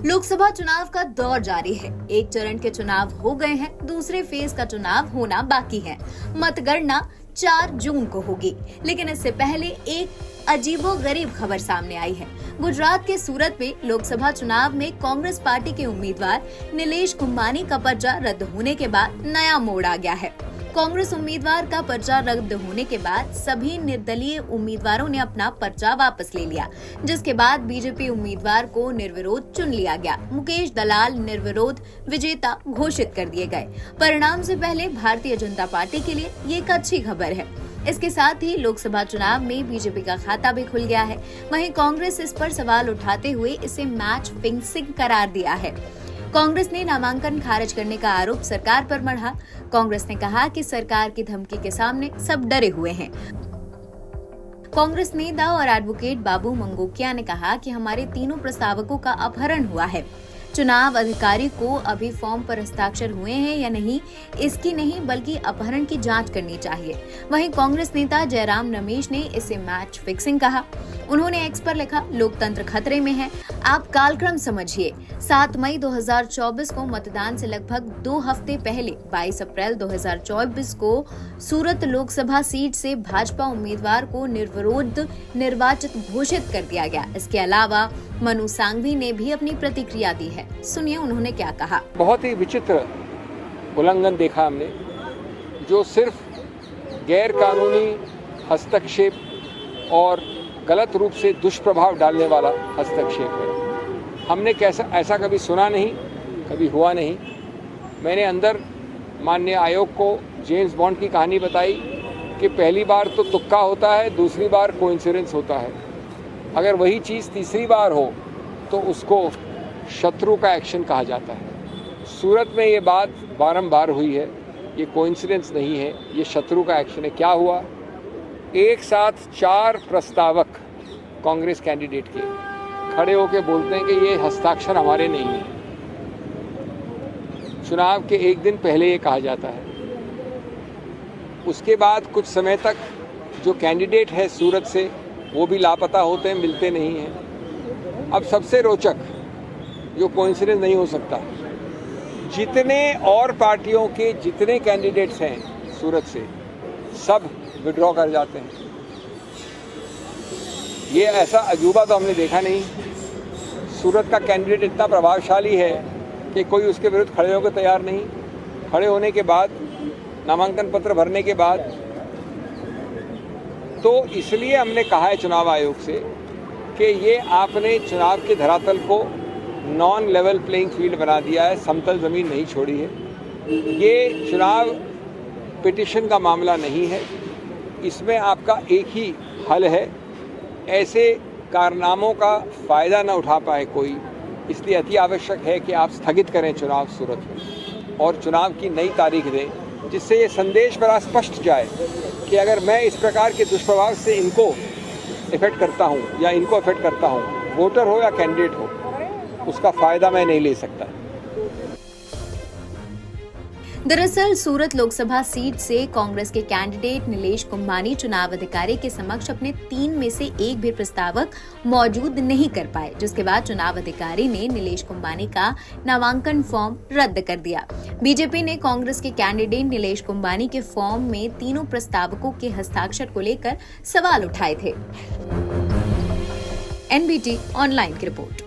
लोकसभा चुनाव का दौर जारी है। एक चरण के चुनाव हो गए हैं, दूसरे फेज का चुनाव होना बाकी है। मतगणना 4 जून को होगी, लेकिन इससे पहले एक अजीबोगरीब खबर सामने आई है। गुजरात के सूरत में लोकसभा चुनाव में कांग्रेस पार्टी के उम्मीदवार नीलेश कुंभानी का पर्चा रद्द होने के बाद नया मोड़ आ गया है। कांग्रेस उम्मीदवार का पर्चा रद्द होने के बाद सभी निर्दलीय उम्मीदवारों ने अपना पर्चा वापस ले लिया, जिसके बाद बीजेपी उम्मीदवार को निर्विरोध चुन लिया गया। मुकेश दलाल निर्विरोध विजेता घोषित कर दिए गए। परिणाम से पहले भारतीय जनता पार्टी के लिए ये एक अच्छी खबर है। इसके साथ ही लोकसभा चुनाव में बीजेपी का खाता भी खुल गया है। वहीं कांग्रेस इस पर सवाल उठाते हुए इसे मैच फिक्सिंग करार दिया है। कांग्रेस ने नामांकन खारिज करने का आरोप सरकार पर मढ़ा। कांग्रेस ने कहा कि सरकार की धमकी के सामने सब डरे हुए हैं। कांग्रेस नेता और एडवोकेट बाबू मंगोकिया ने कहा कि हमारे तीनों प्रस्तावकों का अपहरण हुआ है। चुनाव अधिकारी को अभी फॉर्म पर हस्ताक्षर हुए हैं या नहीं, इसकी नहीं बल्कि अपहरण की जांच करनी चाहिए। वहीं कांग्रेस नेता जयराम रमेश ने इसे मैच फिक्सिंग कहा। उन्होंने एक्स पर लिखा, लोकतंत्र खतरे में है, आप कालक्रम समझिए। 7 मई 2024 को मतदान से लगभग 2 हफ्ते पहले 22 अप्रैल 2024 को सूरत लोकसभा सीट से भाजपा उम्मीदवार को निर्विरोध निर्वाचित घोषित कर दिया गया। इसके अलावा मनु सांघवी ने भी अपनी प्रतिक्रिया दी है। सुनिए उन्होंने क्या कहा। बहुत ही विचित्र उल्लंघन देखा हमने, जो सिर्फ गैर कानूनी हस्तक्षेप और गलत रूप से दुष्प्रभाव डालने वाला हस्तक्षेप है। हमने ऐसा कभी सुना नहीं, कभी हुआ नहीं। मैंने अंदर माननीय आयोग को जेम्स बॉन्ड की कहानी बताई कि पहली बार तो तुक्का होता है, दूसरी बार कोइंसिडेंस होता है। अगर वही चीज़ तीसरी बार हो तो उसको शत्रु का एक्शन कहा जाता है। सूरत में ये बात बारंबार हुई है, ये कोइंसिडेंस नहीं है, ये शत्रु का एक्शन है। क्या हुआ? एक साथ 4 प्रस्तावक कांग्रेस कैंडिडेट के खड़े होकर बोलते हैं कि ये हस्ताक्षर हमारे नहीं है। चुनाव के एक दिन पहले ये कहा जाता है। उसके बाद कुछ समय तक जो कैंडिडेट है सूरत से वो भी लापता होते हैं, मिलते नहीं हैं। अब सबसे रोचक, जो कोइंसिडेंस नहीं हो सकता, जितने और पार्टियों के जितने कैंडिडेट्स हैं सूरत से, सब विड्रॉ कर जाते हैं। ये ऐसा अजूबा तो हमने देखा नहीं। सूरत का कैंडिडेट इतना प्रभावशाली है कि कोई उसके विरुद्ध खड़े होकर तैयार नहीं। खड़े होने के बाद, नामांकन पत्र भरने के बाद, तो इसलिए हमने कहा है चुनाव आयोग से कि ये आपने चुनाव के धरातल को नॉन लेवल प्लेइंग फील्ड बना दिया है, समतल ज़मीन नहीं छोड़ी है। ये चुनाव पिटिशन का मामला नहीं है, इसमें आपका एक ही हल है। ऐसे कारनामों का फ़ायदा न उठा पाए कोई, इसलिए अति आवश्यक है कि आप स्थगित करें चुनाव सूरत में और चुनाव की नई तारीख दें, जिससे ये संदेश बड़ा स्पष्ट जाए कि अगर मैं इस प्रकार के दुष्प्रभाव से इनको इफेक्ट करता हूँ या इनको इफेक्ट करता हूँ, वोटर हो या कैंडिडेट हो, उसका फ़ायदा मैं नहीं ले सकता। दरअसल सूरत लोकसभा सीट से कांग्रेस के कैंडिडेट नीलेश कुंभानी चुनाव अधिकारी के समक्ष अपने 3 में से एक भी प्रस्तावक मौजूद नहीं कर पाए, जिसके बाद चुनाव अधिकारी ने नीलेश कुंभानी का नामांकन फॉर्म रद्द कर दिया। बीजेपी ने कांग्रेस के कैंडिडेट नीलेश कुंभानी के फॉर्म में तीनों प्रस्तावकों के हस्ताक्षर को लेकर सवाल उठाए थे। NBT ऑनलाइन की रिपोर्ट।